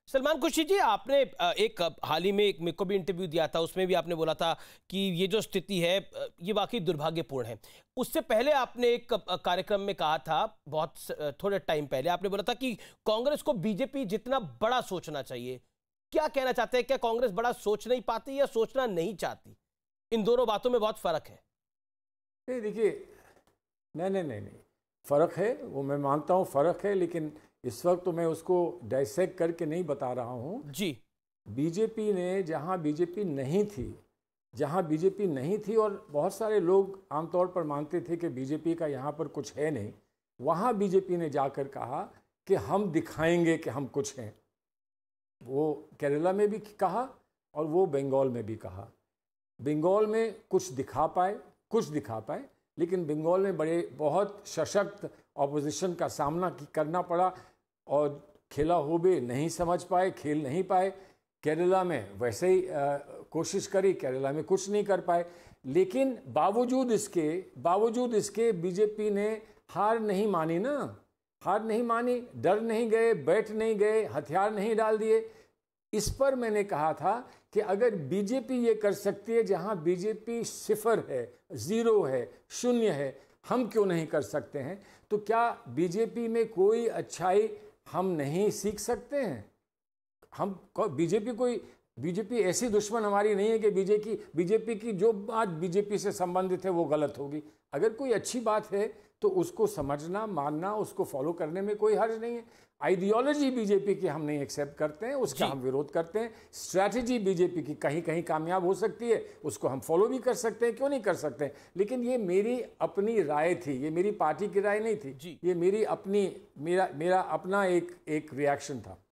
सलमान खुर्शीद जी, आपने एक हाल ही में एक मेरे को भी इंटरव्यू दिया था, उसमें भी आपने बोला था कि ये जो स्थिति है ये वाकई दुर्भाग्यपूर्ण है। उससे पहले आपने एक कार्यक्रम में कहा था, थोड़े टाइम पहले आपने बोला था कि कांग्रेस को बीजेपी जितना बड़ा सोचना चाहिए। क्या कहना चाहते हैं, क्या कांग्रेस बड़ा सोच नहीं पाती या सोचना नहीं चाहती? इन दोनों बातों में बहुत फर्क है। नहीं, देखिए, नहीं, फ़र्क है, वो मैं मानता हूँ फ़र्क है, लेकिन इस वक्त तो मैं उसको डाइसेक्ट करके नहीं बता रहा हूँ। जी। बीजेपी ने जहाँ बीजेपी नहीं थी और बहुत सारे लोग आमतौर पर मानते थे कि बीजेपी का यहाँ पर कुछ है नहीं, वहाँ बीजेपी ने जाकर कहा कि हम दिखाएंगे कि हम कुछ हैं। वो केरला में भी कहा और वो बंगाल में भी कहा। बंगाल में कुछ दिखा पाए, लेकिन बंगाल में बहुत सशक्त ऑपोजिशन का सामना करना पड़ा और खेला होबे नहीं समझ पाए, खेल नहीं पाए। केरला में वैसे ही कोशिश करी, केरला में कुछ नहीं कर पाए। लेकिन बावजूद इसके बीजेपी ने हार नहीं मानी, डर नहीं गए, बैठ नहीं गए, हथियार नहीं डाल दिए। इस पर मैंने कहा था कि अगर बीजेपी ये कर सकती है जहां बीजेपी सिफर है, जीरो है, शून्य है, हम क्यों नहीं कर सकते हैं? तो क्या बीजेपी में कोई अच्छाई हम नहीं सीख सकते हैं? बीजेपी ऐसी दुश्मन हमारी नहीं है कि बीजेपी की जो बात बीजेपी से संबंधित है वो गलत होगी। अगर कोई अच्छी बात है तो उसको समझना, मानना, उसको फॉलो करने में कोई हर्ज नहीं है। आइडियोलॉजी बीजेपी की हम नहीं एक्सेप्ट करते हैं, उसका हम विरोध करते हैं। स्ट्रैटेजी बीजेपी की कहीं कहीं कामयाब हो सकती है, उसको हम फॉलो भी कर सकते हैं, क्यों नहीं कर सकते हैं? लेकिन ये मेरी अपनी राय थी, ये मेरी पार्टी की राय नहीं थी, ये मेरा अपना एक रिएक्शन था।